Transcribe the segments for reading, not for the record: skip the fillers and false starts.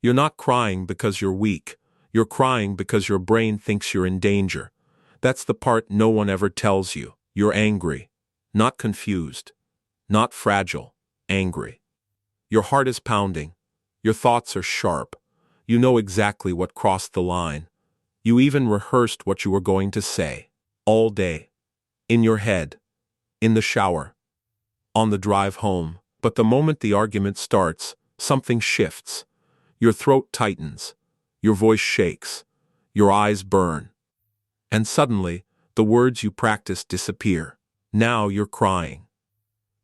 You're not crying because you're weak. You're crying because your brain thinks you're in danger. That's the part no one ever tells you. You're angry. Not confused. Not fragile. Angry. Your heart is pounding. Your thoughts are sharp. You know exactly what crossed the line. You even rehearsed what you were going to say. All day. In your head. In the shower. On the drive home. But the moment the argument starts, something shifts. Your throat tightens. Your voice shakes. Your eyes burn. And suddenly, the words you practiced disappear. Now you're crying.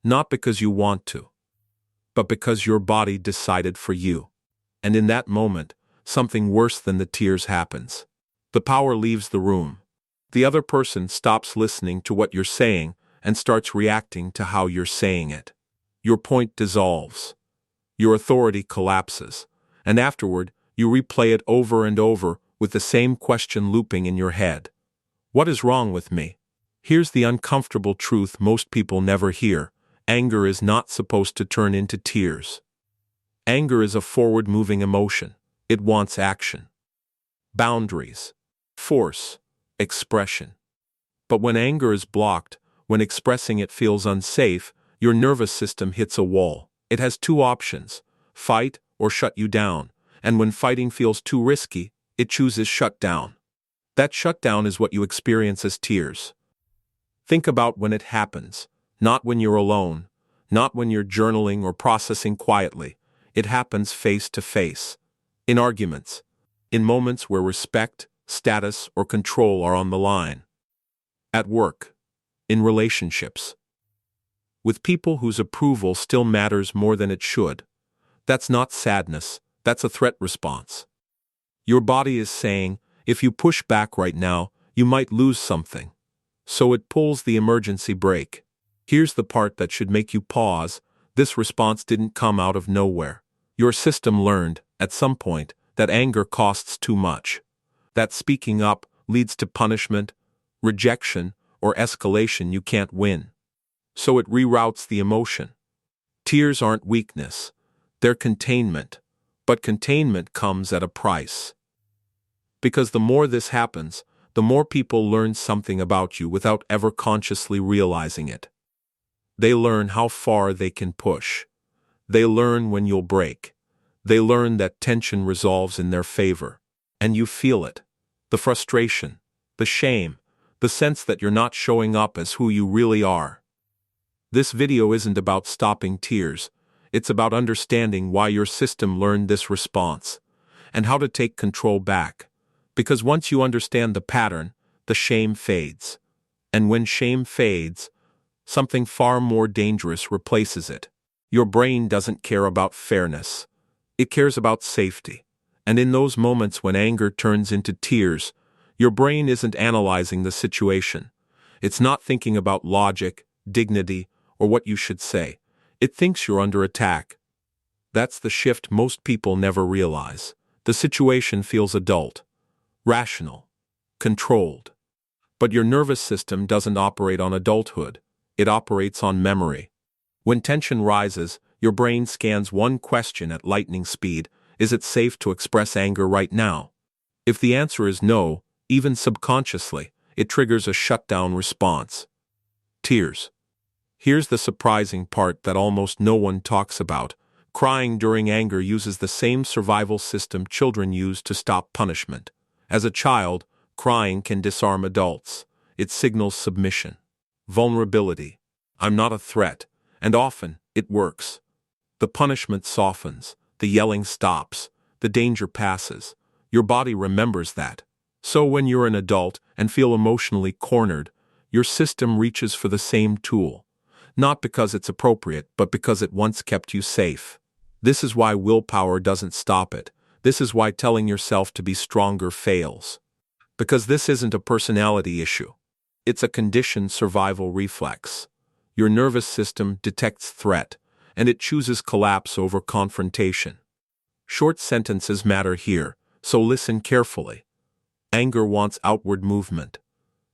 Not because you want to, but because your body decided for you. And in that moment, something worse than the tears happens. The power leaves the room. The other person stops listening to what you're saying and starts reacting to how you're saying it. Your point dissolves. Your authority collapses. And afterward, you replay it over and over with the same question looping in your head. What is wrong with me? Here's the uncomfortable truth most people never hear. Anger is not supposed to turn into tears. Anger is a forward-moving emotion. It wants action. Boundaries. Force. Expression. But when anger is blocked, when expressing it feels unsafe, your nervous system hits a wall. It has two options: fight or shut you down. And when fighting feels too risky, it chooses shut down. That shutdown is what you experience as tears. Think about when it happens. Not when you're alone. Not when you're journaling or processing quietly. It happens face to face. In arguments. In moments where respect, status, or control are on the line. At work. In relationships. With people whose approval still matters more than it should. That's not sadness. That's a threat response. Your body is saying, if you push back right now, you might lose something. So it pulls the emergency brake. Here's the part that should make you pause. This response didn't come out of nowhere. Your system learned, at some point, that anger costs too much. That speaking up leads to punishment, rejection, or escalation you can't win. So it reroutes the emotion. Tears aren't weakness. They're containment. But containment comes at a price. Because the more this happens, the more people learn something about you without ever consciously realizing it. They learn how far they can push. They learn when you'll break. They learn that tension resolves in their favor. And you feel it. The frustration, the shame, the sense that you're not showing up as who you really are. This video isn't about stopping tears. It's about understanding why your system learned this response, and how to take control back. Because once you understand the pattern, the shame fades. And when shame fades, something far more dangerous replaces it. Your brain doesn't care about fairness. It cares about safety. And in those moments when anger turns into tears, your brain isn't analyzing the situation. It's not thinking about logic, dignity, or what you should say. It thinks you're under attack. That's the shift most people never realize. The situation feels adult, rational, controlled. But your nervous system doesn't operate on adulthood. It operates on memory. When tension rises, your brain scans one question at lightning speed: is it safe to express anger right now? If the answer is no, even subconsciously, it triggers a shutdown response. Tears. Here's the surprising part that almost no one talks about. Crying during anger uses the same survival system children use to stop punishment. As a child, crying can disarm adults. It signals submission, vulnerability. I'm not a threat, and often, it works. The punishment softens, the yelling stops, the danger passes. Your body remembers that. So when you're an adult and feel emotionally cornered, your system reaches for the same tool. Not because it's appropriate, but because it once kept you safe. This is why willpower doesn't stop it. This is why telling yourself to be stronger fails. Because this isn't a personality issue. It's a conditioned survival reflex. Your nervous system detects threat, and it chooses collapse over confrontation. Short sentences matter here, so listen carefully. Anger wants outward movement.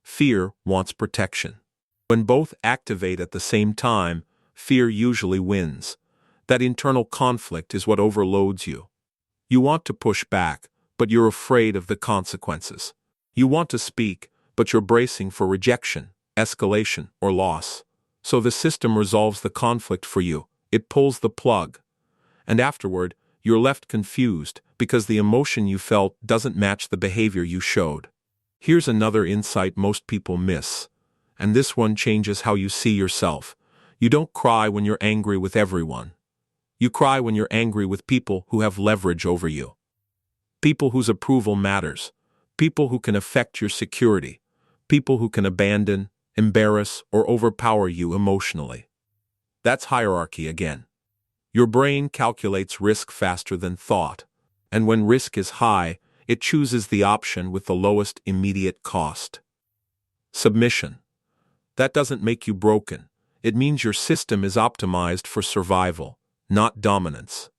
Fear wants protection. When both activate at the same time, fear usually wins. That internal conflict is what overloads you. You want to push back, but you're afraid of the consequences. You want to speak, but you're bracing for rejection, escalation, or loss. So the system resolves the conflict for you. It pulls the plug. And afterward, you're left confused because the emotion you felt doesn't match the behavior you showed. Here's another insight most people miss. And this one changes how you see yourself. You don't cry when you're angry with everyone. You cry when you're angry with people who have leverage over you. People whose approval matters. People who can affect your security. People who can abandon, embarrass, or overpower you emotionally. That's hierarchy again. Your brain calculates risk faster than thought. And when risk is high, it chooses the option with the lowest immediate cost. Submission. That doesn't make you broken. It means your system is optimized for survival, not dominance.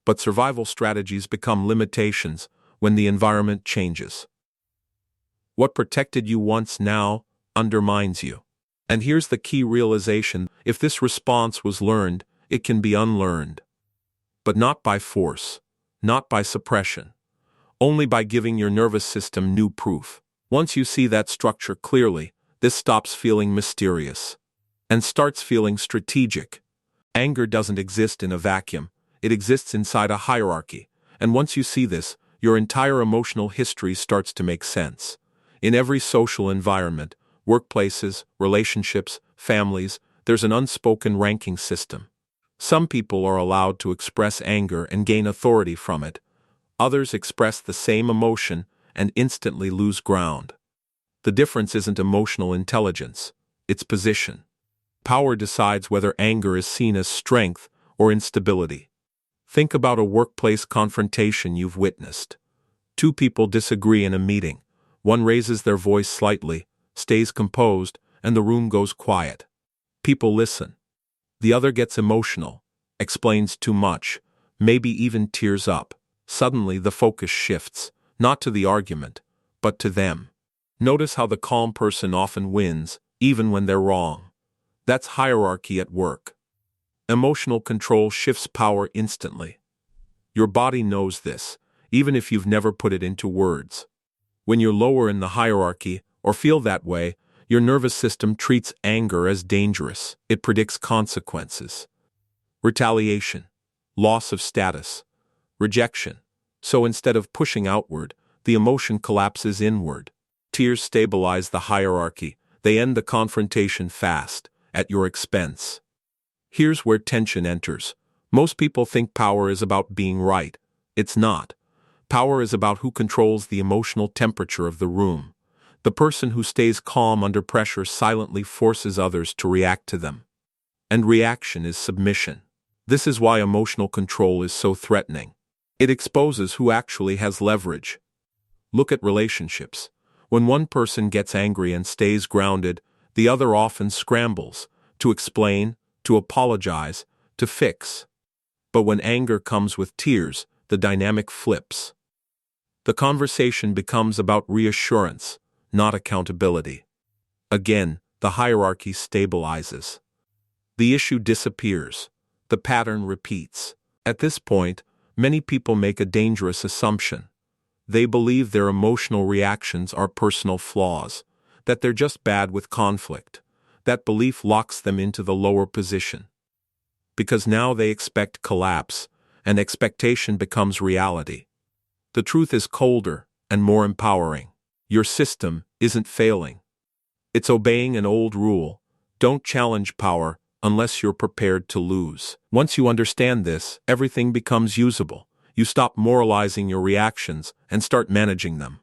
But survival strategies become limitations when the environment changes. What protected you once now undermines you. And here's the key realization: if this response was learned, it can be unlearned. But not by force, not by suppression, only by giving your nervous system new proof. Once you see that structure clearly, this stops feeling mysterious and starts feeling strategic. Anger doesn't exist in a vacuum. It exists inside a hierarchy. And once you see this, your entire emotional history starts to make sense. In every social environment, workplaces, relationships, families, there's an unspoken ranking system. Some people are allowed to express anger and gain authority from it. Others express the same emotion and instantly lose ground. The difference isn't emotional intelligence, it's position. Power decides whether anger is seen as strength or instability. Think about a workplace confrontation you've witnessed. Two people disagree in a meeting. One raises their voice slightly, stays composed, and the room goes quiet. People listen. The other gets emotional, explains too much, maybe even tears up. Suddenly the focus shifts, not to the argument, but to them. Notice how the calm person often wins, even when they're wrong. That's hierarchy at work. Emotional control shifts power instantly. Your body knows this, even if you've never put it into words. When you're lower in the hierarchy, or feel that way, your nervous system treats anger as dangerous. It predicts consequences. Retaliation, loss of status, rejection. So instead of pushing outward, the emotion collapses inward. Tears stabilize the hierarchy. They end the confrontation fast, at your expense. Here's where tension enters. Most people think power is about being right. It's not. Power is about who controls the emotional temperature of the room. The person who stays calm under pressure silently forces others to react to them. And reaction is submission. This is why emotional control is so threatening. It exposes who actually has leverage. Look at relationships. When one person gets angry and stays grounded, the other often scrambles to explain, to apologize, to fix. But when anger comes with tears, the dynamic flips. The conversation becomes about reassurance, not accountability. Again, the hierarchy stabilizes. The issue disappears. The pattern repeats. At this point, many people make a dangerous assumption. They believe their emotional reactions are personal flaws, that they're just bad with conflict. That belief locks them into the lower position. Because now they expect collapse, and expectation becomes reality. The truth is colder and more empowering. Your system isn't failing. It's obeying an old rule. Don't challenge power unless you're prepared to lose. Once you understand this, everything becomes usable. You stop moralizing your reactions and start managing them.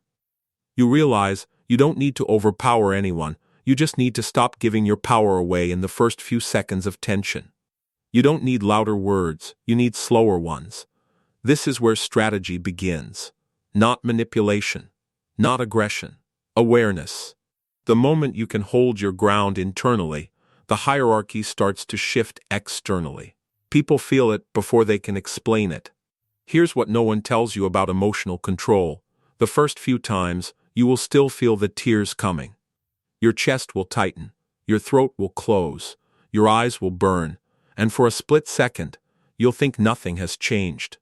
You realize you don't need to overpower anyone, you just need to stop giving your power away in the first few seconds of tension. You don't need louder words, you need slower ones. This is where strategy begins. Not manipulation, not aggression, awareness. The moment you can hold your ground internally, the hierarchy starts to shift externally. People feel it before they can explain it. Here's what no one tells you about emotional control. The first few times, you will still feel the tears coming. Your chest will tighten, your throat will close, your eyes will burn, and for a split second, you'll think nothing has changed.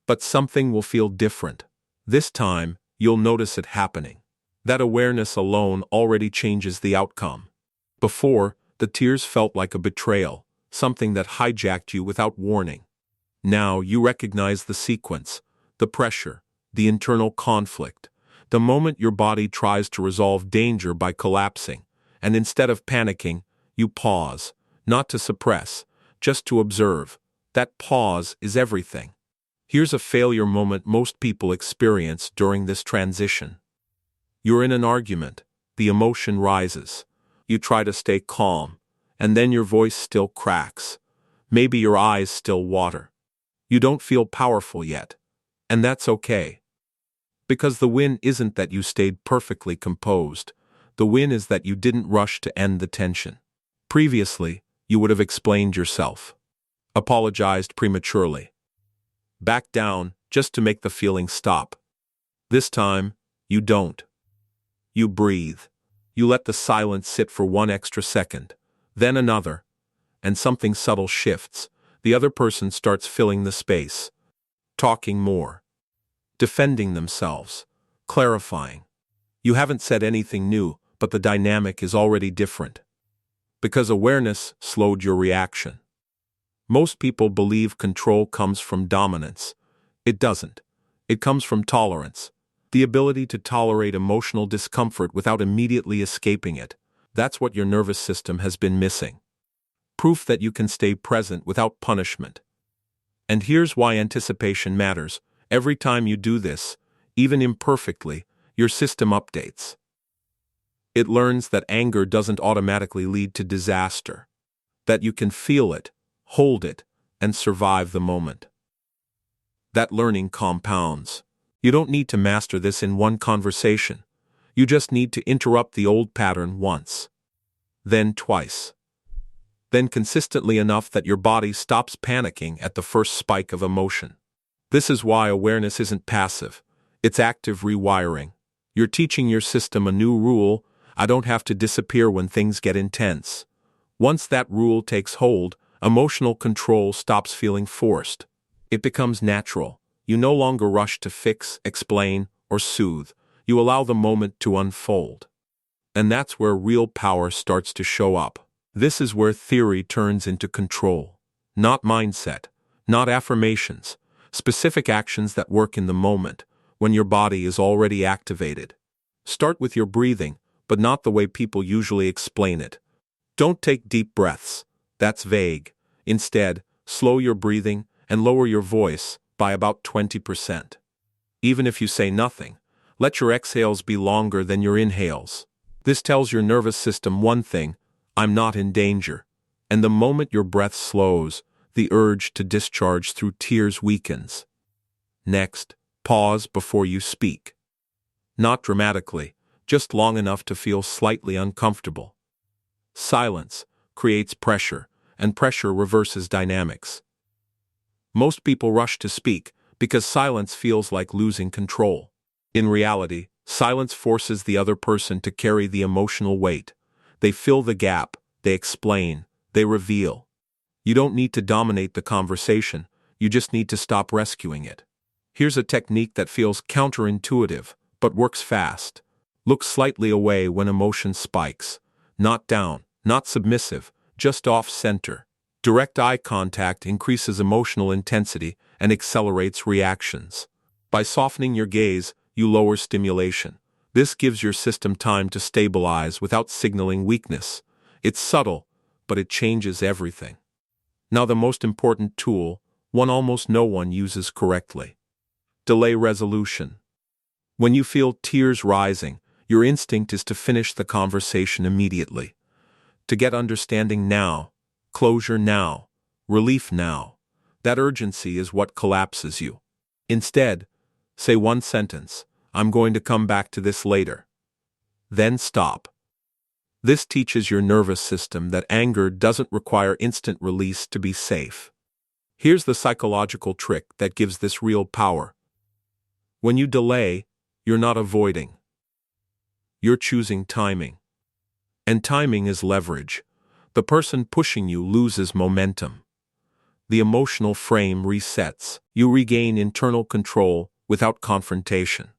But something will feel different. This time, you'll notice it happening. That awareness alone already changes the outcome. Before, the tears felt like a betrayal, something that hijacked you without warning. Now you recognize the sequence, the pressure, the internal conflict, the moment your body tries to resolve danger by collapsing, and instead of panicking, you pause, not to suppress, just to observe. That pause is everything. Here's a failure moment most people experience during this transition. You're in an argument, the emotion rises. You try to stay calm, and then your voice still cracks. Maybe your eyes still water. You don't feel powerful yet, and that's okay. Because the win isn't that you stayed perfectly composed. The win is that you didn't rush to end the tension. Previously, you would have explained yourself, apologized prematurely, backed down just to make the feeling stop. This time, you don't. You breathe. You let the silence sit for one extra second, then another, and something subtle shifts. The other person starts filling the space, talking more, defending themselves, clarifying. You haven't said anything new, but the dynamic is already different. Because awareness slowed your reaction. Most people believe control comes from dominance. It doesn't. It comes from tolerance. The ability to tolerate emotional discomfort without immediately escaping it. That's what your nervous system has been missing. Proof that you can stay present without punishment. And here's why anticipation matters. Every time you do this, even imperfectly, your system updates. It learns that anger doesn't automatically lead to disaster. That you can feel it, hold it, and survive the moment. That learning compounds. You don't need to master this in one conversation. You just need to interrupt the old pattern once. Then twice. Then consistently enough that your body stops panicking at the first spike of emotion. This is why awareness isn't passive. It's active rewiring. You're teaching your system a new rule. I don't have to disappear when things get intense. Once that rule takes hold, emotional control stops feeling forced. It becomes natural. You no longer rush to fix, explain, or soothe. You allow the moment to unfold. And that's where real power starts to show up. This is where theory turns into control. Not mindset, not affirmations, specific actions that work in the moment, when your body is already activated. Start with your breathing, but not the way people usually explain it. Don't take deep breaths. That's vague. Instead, slow your breathing and lower your voice by about 20%. Even if you say nothing, let your exhales be longer than your inhales. This tells your nervous system one thing: I'm not in danger. And the moment your breath slows, the urge to discharge through tears weakens. Next, pause before you speak. Not dramatically, just long enough to feel slightly uncomfortable. Silence creates pressure, and pressure reverses dynamics. Most people rush to speak because silence feels like losing control. In reality, silence forces the other person to carry the emotional weight. They fill the gap, they explain, they reveal. You don't need to dominate the conversation, you just need to stop rescuing it. Here's a technique that feels counterintuitive, but works fast. Look slightly away when emotion spikes. Not down, not submissive, just off-center. Direct eye contact increases emotional intensity and accelerates reactions. By softening your gaze, you lower stimulation. This gives your system time to stabilize without signaling weakness. It's subtle, but it changes everything. Now the most important tool, one almost no one uses correctly. Delay resolution. When you feel tears rising, your instinct is to finish the conversation immediately. To get understanding now, closure now, relief now. That urgency is what collapses you. Instead, say one sentence: I'm going to come back to this later. Then stop. This teaches your nervous system that anger doesn't require instant release to be safe. Here's the psychological trick that gives this real power. When you delay, you're not avoiding. You're choosing timing. And timing is leverage. The person pushing you loses momentum. the emotional frame resets. You regain internal control without confrontation.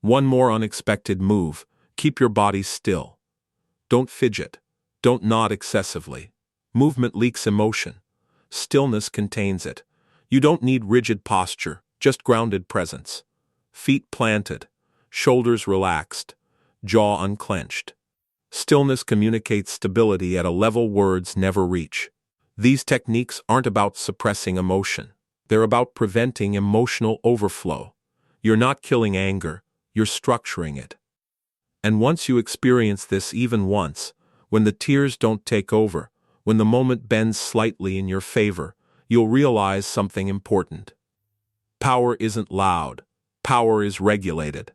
One more unexpected move: keep your body still. Don't fidget. Don't nod excessively. Movement leaks emotion. Stillness contains it. You don't need rigid posture, just grounded presence. Feet planted, shoulders relaxed, jaw unclenched. Stillness communicates stability at a level words never reach. These techniques aren't about suppressing emotion. They're about preventing emotional overflow. You're not killing anger, you're structuring it. And once you experience this even once, when the tears don't take over, when the moment bends slightly in your favor, you'll realize something important. Power isn't loud. Power is regulated.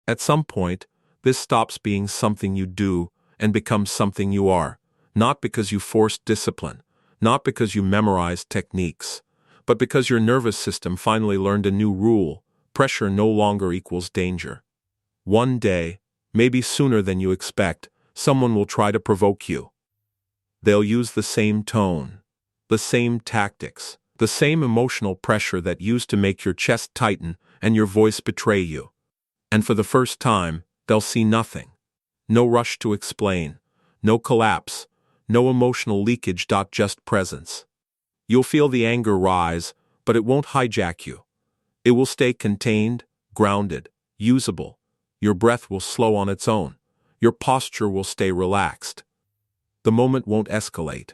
At some point, this stops being something you do and becomes something you are, not because you forced discipline, not because you memorized techniques, but because your nervous system finally learned a new rule: pressure no longer equals danger. One day, maybe sooner than you expect, someone will try to provoke you. They'll use the same tone, the same tactics, the same emotional pressure that used to make your chest tighten and your voice betray you. And for the first time, they'll see nothing. No rush to explain, no collapse, no emotional leakage. Just presence. You'll feel the anger rise, but it won't hijack you. It will stay contained, grounded, usable. Your breath will slow on its own. Your posture will stay relaxed. The moment won't escalate,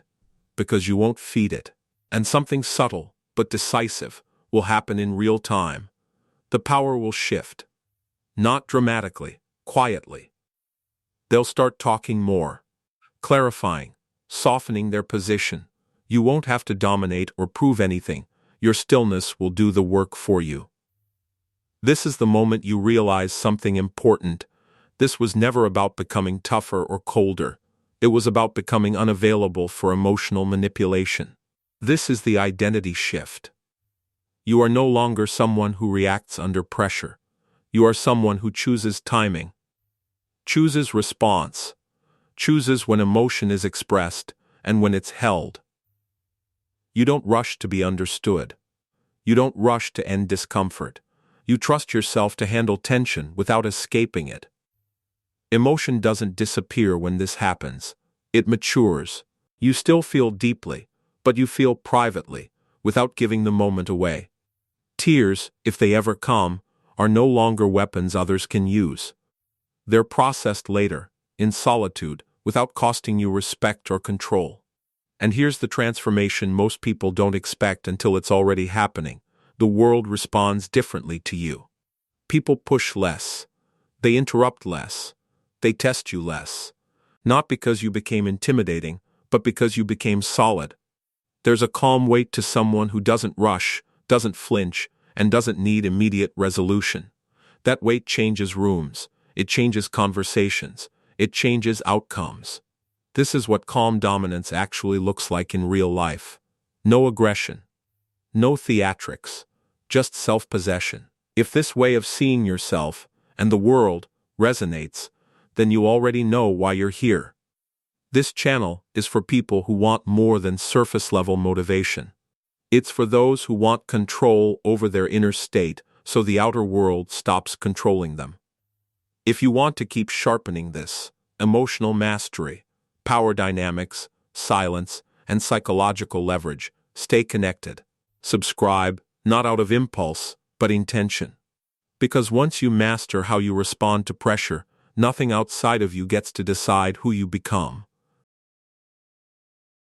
because you won't feed it. And something subtle, but decisive, will happen in real time. The power will shift. Not dramatically, quietly. They'll start talking more, clarifying, softening their position. You won't have to dominate or prove anything. Your stillness will do the work for you. This is the moment you realize something important. This was never about becoming tougher or colder. It was about becoming unavailable for emotional manipulation. This is the identity shift. You are no longer someone who reacts under pressure. You are someone who chooses timing, chooses response, chooses when emotion is expressed and when it's held. You don't rush to be understood. You don't rush to end discomfort. You trust yourself to handle tension without escaping it. Emotion doesn't disappear when this happens. It matures. You still feel deeply, but you feel privately, without giving the moment away. Tears, if they ever come, are no longer weapons others can use. They're processed later, in solitude, without costing you respect or control. And here's the transformation most people don't expect until it's already happening. The world responds differently to you. People push less. They interrupt less. They test you less. Not because you became intimidating, but because you became solid. There's a calm weight to someone who doesn't rush, doesn't flinch, and doesn't need immediate resolution. That weight changes rooms. It changes conversations. It changes outcomes. This is what calm dominance actually looks like in real life. No aggression. No theatrics. Just self-possession. If this way of seeing yourself and the world resonates, then you already know why you're here. This channel is for people who want more than surface-level motivation. It's for those who want control over their inner state so the outer world stops controlling them. If you want to keep sharpening this, emotional mastery, power dynamics, silence, and psychological leverage, stay connected. Subscribe, not out of impulse, but intention. Because once you master how you respond to pressure, nothing outside of you gets to decide who you become.